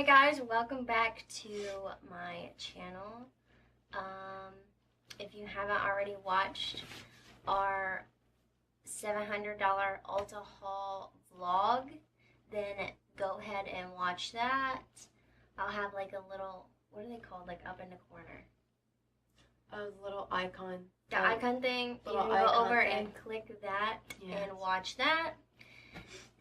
Hi guys, welcome back to my channel. If you haven't already watched our $700 ULTA haul vlog, then go ahead and watch that. I'll have like a little, what are they called, like up in the corner? A little icon. The icon thing. You can go over and click that and watch that.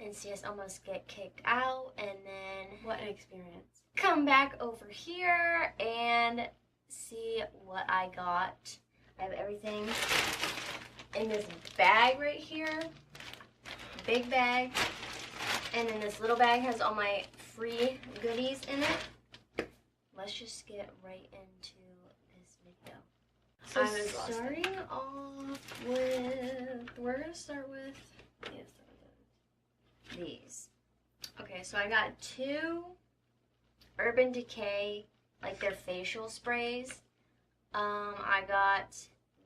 And see us almost get kicked out, and then what an experience. Come back over here and see what I got. I have everything in this bag right here, big bag, and then this little bag has all my free goodies in it. Let's just get right into this video. So starting off with, we're gonna start with these. Okay, so I got two Urban Decay, like their facial sprays. I got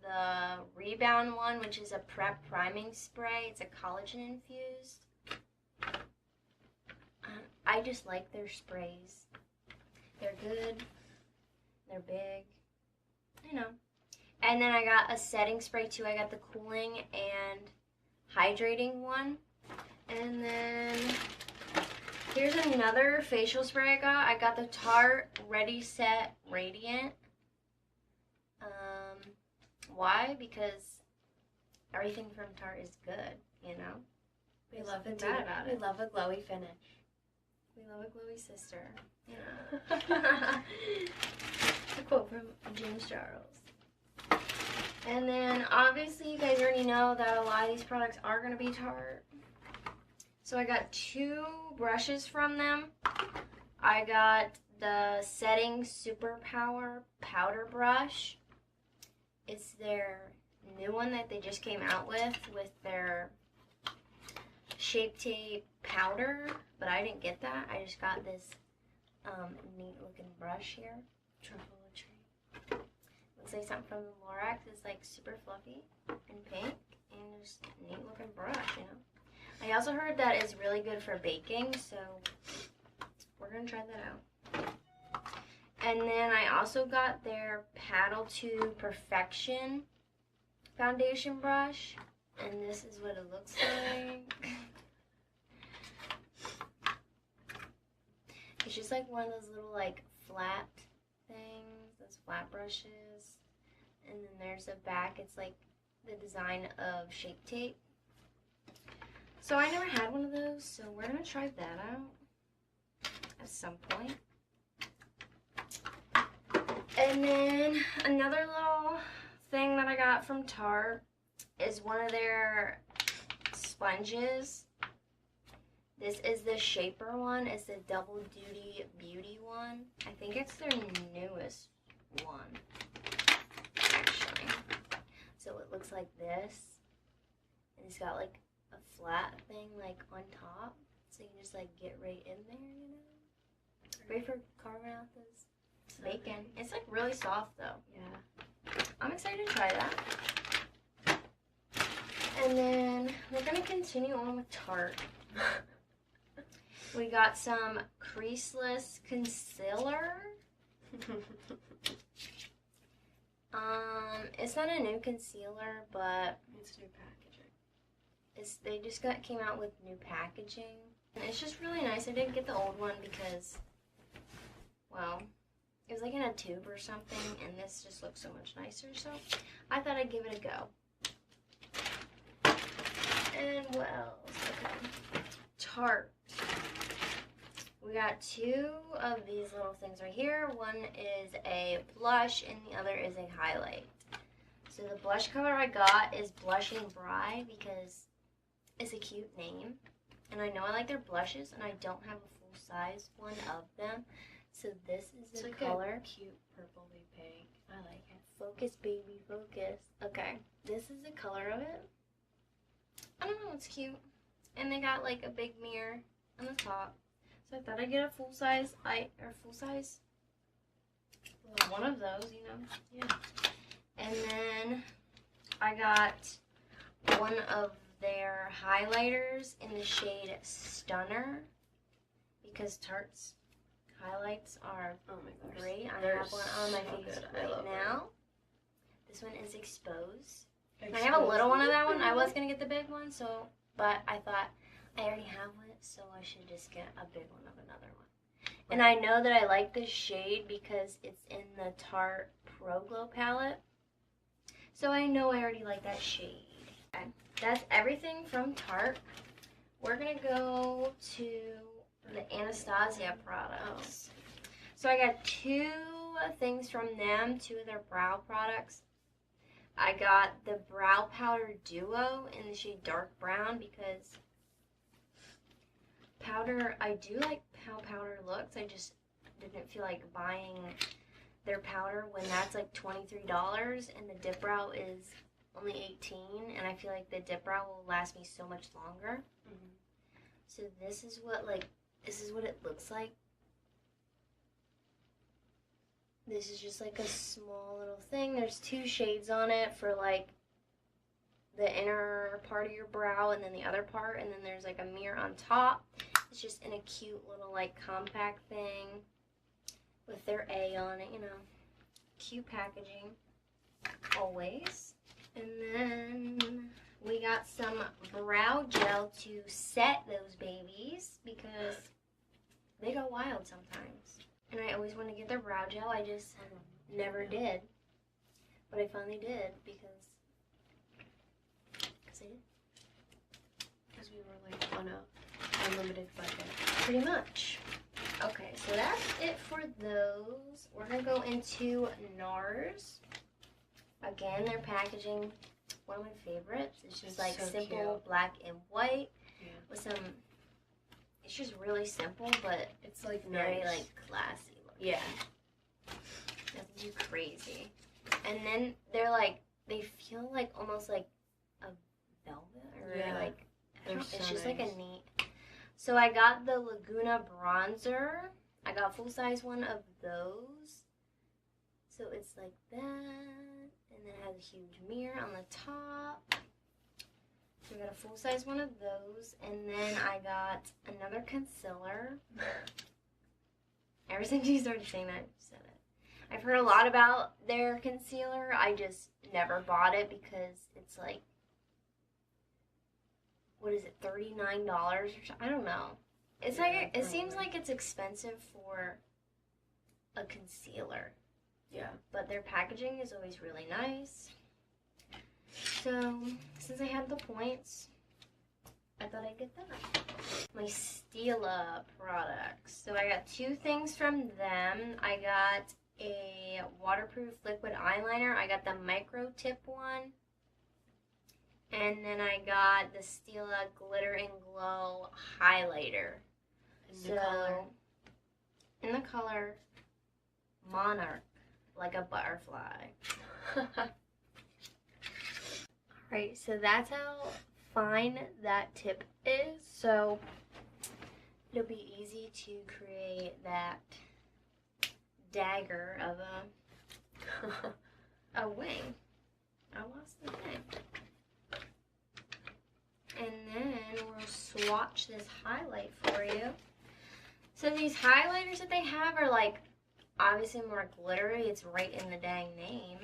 the Rebound one, which is a prep priming spray. It's a collagen infused. I just like their sprays. They're good. They're big. You know. And then I got a setting spray too. I got the cooling and hydrating one. And then here's another facial spray I got. I got the Tarte Ready Set Radiant. Why? Because everything from Tarte is good, you know? We love it. We love a glowy finish. We love a glowy sister, you know? A quote from James Charles. And then obviously you guys already know that a lot of these products are going to be Tarte. So I got two brushes from them. I got the Setting Superpower Powder Brush. It's their new one that they just came out with their Shape Tape powder, but I didn't get that. I just got this neat looking brush here. Truffle tree. Looks like something from the Lorax. It's like super fluffy and pink and just neat looking brush, you know. I also heard that it's really good for baking, so we're going to try that out. And then I also got their Paddle to Perfection foundation brush, and this is what it looks like. It's just like one of those little like flat things, those flat brushes. And then there's a back, it's like the design of Shape Tape. So I never had one of those, so we're going to try that out at some point. And then another little thing that I got from Tarte is one of their sponges. This is the Shaper one. It's the Double Duty Beauty one. I think it's their newest one, actually. So it looks like this. And it's got like a flat thing like on top, so you can just like get right in there, you know. Great for carving out this bacon. It's like really soft though. Yeah. I'm excited to try that. And then we're gonna continue on with Tarte. We got some creaseless concealer. It's not a new concealer, but it's new packaging. They just came out with new packaging. And it's just really nice. I didn't get the old one because, well, it was like in a tube or something, and this just looks so much nicer, so I thought I'd give it a go. And what else? Okay. Tarte. We got two of these little things right here. One is a blush, and the other is a highlight. So the blush color I got is Blushing Bride because it's a cute name. And I know I like their blushes, and I don't have a full-size one of them. So this is the color. A cute purpley pink. I like it. Focus, baby, focus. Okay, this is the color of it. I don't know, it's cute. And they got like a big mirror on the top. So I thought I'd get a full-size, one of those, you know. Yeah. And then I got one of their highlighters in the shade Stunner because Tarte's highlights are Oh my gosh. great. I They're have one on my so face good. I right love now. This one is Exposed. And I have a little one of that one. I was going to get the big one, but I thought I already have one, so I should just get a big one of another one. Right. And I know that I like this shade because it's in the Tarte Pro Glow palette. So I know I already like that shade. Okay. That's everything from Tarte. We're going to go to the Anastasia products. So I got 2 things from them, 2 of their brow products. I got the Brow Powder Duo in the shade Dark Brown because powder, I do like how powder looks. I just didn't feel like buying their powder when that's like $23 and the dip brow is only $18, and I feel like the dip brow will last me so much longer. Mm-hmm. So this is what it looks like. This is just like a small little thing. There's 2 shades on it for like the inner part of your brow and then the other part, and then there's like a mirror on top. It's just in a cute little like compact thing with their A on it, you know. Cute packaging, always. And then we got some brow gel to set those babies because they go wild sometimes. And I always want to get their brow gel. I just never did. But I finally did because I did. Because we were like on a unlimited budget. Pretty much. Okay, so that's it for those. We're going to go into NARS. Again, their packaging, one of my favorites. It's just like so simple cute. Black and white with some, it's just really simple, but it's like very nice. like classy looking. Yeah. Nothing too crazy. And then they're like, they feel like almost like a velvet or like, it's so just nice. like a neat. So I got the Laguna bronzer. I got full size one of those. So it's like that. And then it has a huge mirror on the top. So I got a full size one of those. And then I got another concealer. Ever since you started saying that, you said it. I've heard a lot about their concealer. I just never bought it because it's like, what is it, $39 or something? I don't know. It's like, it seems like it's expensive for a concealer. Yeah. But their packaging is always really nice. So, since I had the points, I thought I'd get that. My Stila products. So I got 2 things from them. I got a waterproof liquid eyeliner. I got the micro tip one. And then I got the Stila Glitter and Glow highlighter. In the color Monarch, like a butterfly. Alright, so that's how fine that tip is. So it'll be easy to create that dagger of a wing. I lost the thing. And then we'll swatch this highlight for you. So these highlighters that they have are like obviously more glittery. It's right in the dang name.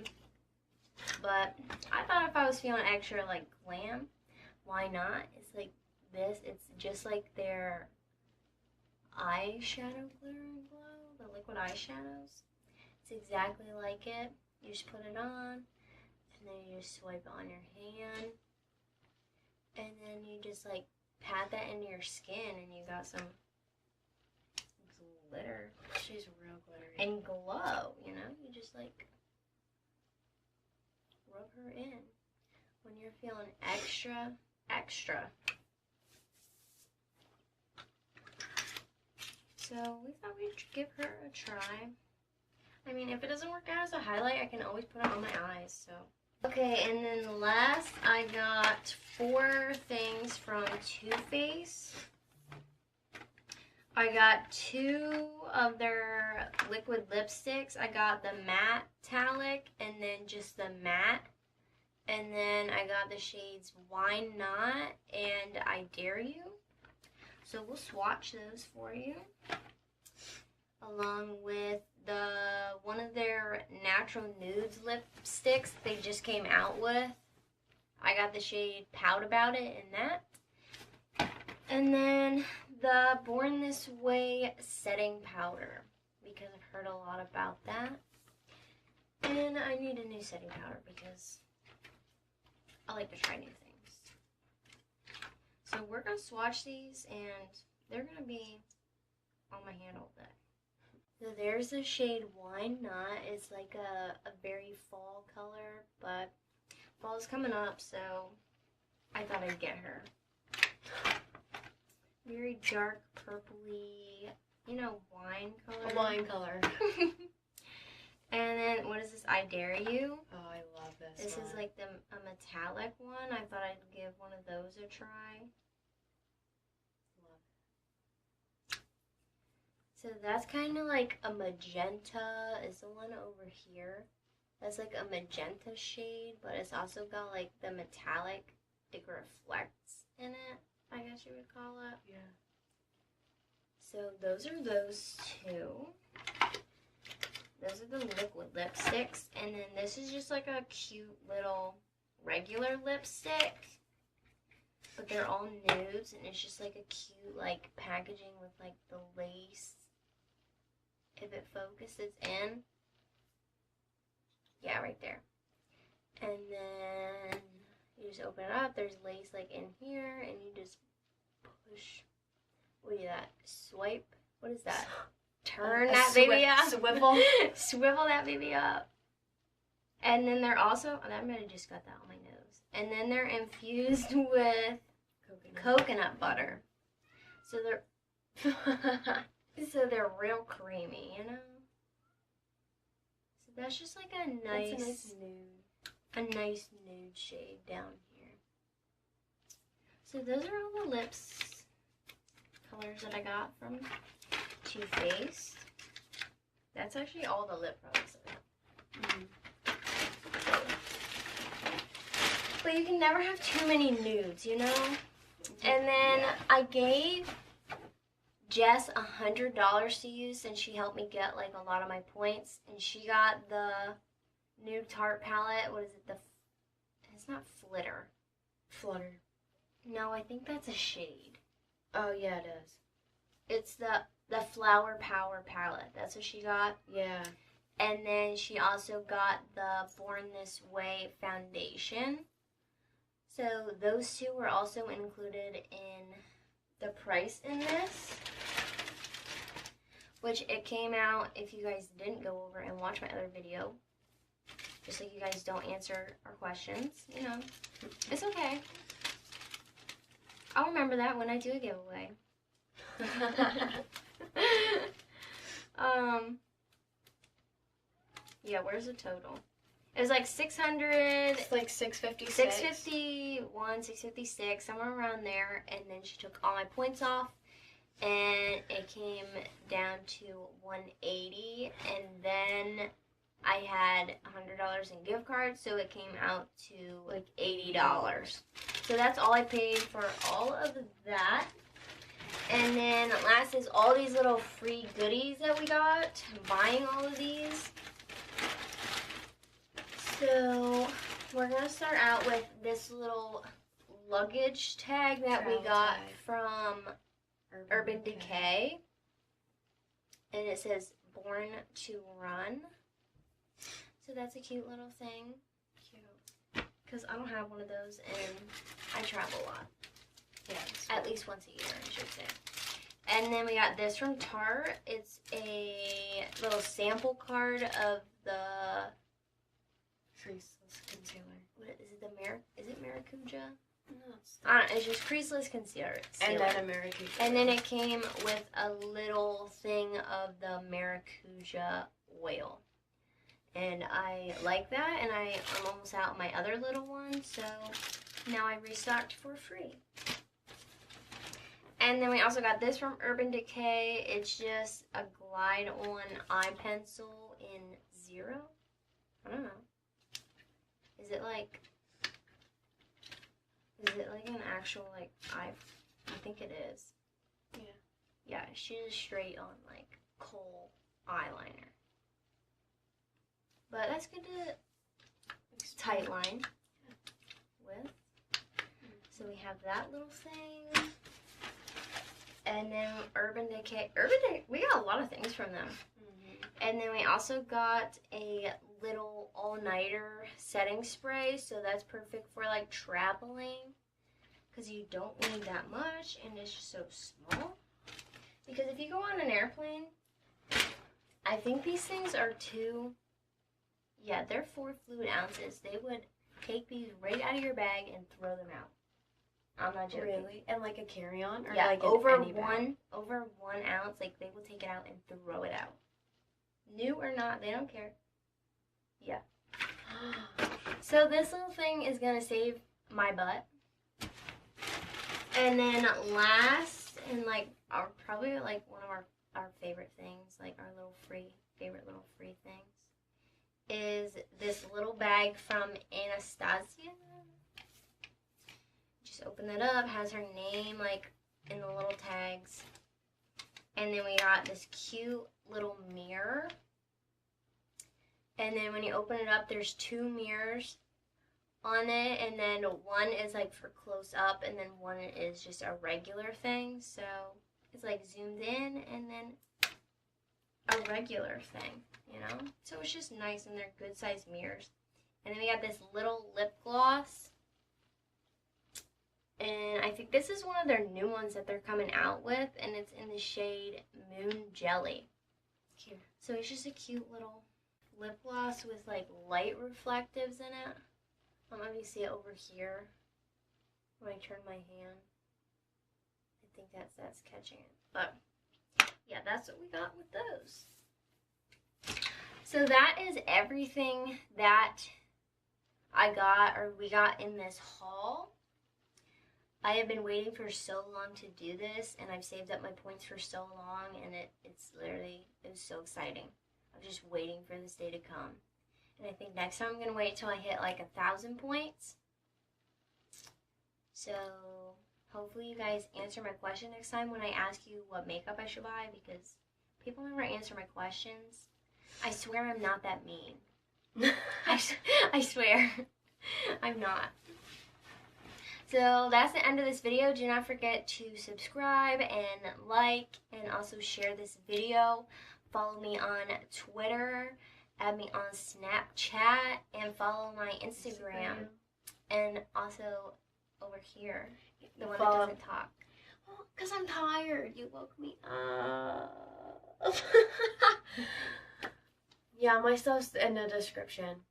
But I thought if I was feeling extra like glam, why not? It's like this. It's just like their eyeshadow glitter and glow, the liquid eyeshadows. It's exactly like it. You just put it on, and then you just swipe it on your hand. And then you just like pat that into your skin and you got some glitter. She's real glittery. And glow, you know? You just like rub her in when you're feeling extra. So we thought we'd give her a try. I mean, if it doesn't work out as a highlight, I can always put it on my eyes, so. Okay, and then last, I got 4 things from Too Faced. I got 2 of their liquid lipsticks. I got the matte metallic and then just the matte. And then I got the shades Why Not and I Dare You. So we'll swatch those for you. A along with one of their natural nudes lipsticks they just came out with. I got the shade Pout About It in that. And then the Born This Way setting powder, because I've heard a lot about that. And I need a new setting powder because I like to try new things. So we're going to swatch these and they're going to be on my hand all day. So there's the shade Wine Not. It's like a very fall color, but fall's coming up, so I thought I'd get her. Very dark purpley, wine color. A wine color. And then, what is this? I Dare You. Oh, I love this. This one. is like a metallic one. I thought I'd give one of those a try. So that's kind of like a magenta is the one over here. That's like a magenta shade, but it's also got like the metallic, it reflects in it, I guess you would call it. Yeah. So those are those two. Those are the liquid lipsticks. And then this is just like a cute little regular lipstick. But they're all nudes, and it's just like a cute like packaging with like the lace. If it focuses in. Yeah, right there. And then you just open it up. There's lace like in here, and you just push. What is that? Swipe? What is that? Turn that baby up. Swivel. Swivel that baby up. And then they're also, I might have just got that on my nose. And then they're infused with coconut butter. So they're real creamy, So that's just like a nice nude shade down here. So those are all the lips colors that I got from Too Faced. That's actually all the lip products that I got. But you can never have too many nudes, And then I gave Jess $100 to use, and she helped me get like a lot of my points. And she got the new Tarte palette. What is it? It's not Flitter. Flutter. No, I think that's a shade. Oh yeah, it is. It's the Flower Power palette. That's what she got. Yeah. And then she also got the Born This Way foundation. So those two were also included in the price in this, which it came out, if you guys didn't go over and watch my other video, just so you guys don't answer our questions, it's okay. I'll remember that when I do a giveaway. Yeah, where's the total? It was like 600. It's like 656. 651, 656, somewhere around there. And then she took all my points off, and it came down to 180. And then I had $100 in gift cards, so it came out to like $80. So that's all I paid for all of that. And then last is all these little free goodies that we got, buying all of these. So we're going to start out with this little luggage tag that we got from Urban Decay. And it says Born to Run. So that's a cute little thing. Cute. Because I don't have one of those, and I travel a lot. Yes. At least once a year, I should say. And then we got this from Tarte. It's a little sample card of the creaseless concealer. What is it? Is it Maracuja? No, it's just creaseless concealer. And then a Maracuja. And then it came with a little thing of the Maracuja oil. And I like that, and I'm almost out of my other little one, so now I restocked for free. And then we also got this from Urban Decay. It's just a glide-on eye pencil in 0. I don't know. Is it like an actual like eye? I think it is. Yeah. Yeah, she's straight on like kohl eyeliner. But that's good to tightline with. So we have that little thing. And then Urban Decay. We got a lot of things from them. And then we also got a little all-nighter setting spray. So that's perfect for like traveling. Because you don't need that much. And it's just so small. Because if you go on an airplane, I think these things are yeah, they're 4 fluid ounces. They would take these right out of your bag and throw them out. I'm not joking. Really? And like a carry-on? Or Yeah, like over any bag? over 1 ounce, like they will take it out and throw it out. New or not, they don't care. Yeah. So this little thing is gonna save my butt. And then last, and like probably like one of our favorite things, like our favorite little free things, is this little bag from Anastasia. Just open that up, has her name like in the little tags. And then we got this cute little mirror. And then when you open it up, there's 2 mirrors on it, and then one is like for close up, and then one is just a regular thing. So it's like zoomed in, and then a regular thing, you know? So it's just nice, and they're good sized mirrors. And then we got this little lip gloss. And I think this is one of their new ones that they're coming out with, and it's in the shade Moon Jelly. Cute. So it's just a cute little lip gloss with like light reflectives in it. Let me see it over here when I turn my hand. I think that's catching it. But yeah, that's what we got with those. So that is everything that we got in this haul. I have been waiting for so long to do this, and I've saved up my points for so long, and it was so exciting. I'm just waiting for this day to come. And I think next time I'm going to wait till I hit like 1,000 points. So hopefully you guys answer my question next time when I ask you what makeup I should buy, because people never answer my questions. I swear I'm not that mean. I swear I'm not. So that's the end of this video. Do not forget to subscribe and like, and also share this video. Follow me on Twitter. Add me on Snapchat, and follow my Instagram. And also over here, the one that doesn't talk. Oh, because I'm tired. You woke me up. Yeah, my stuff's in the description.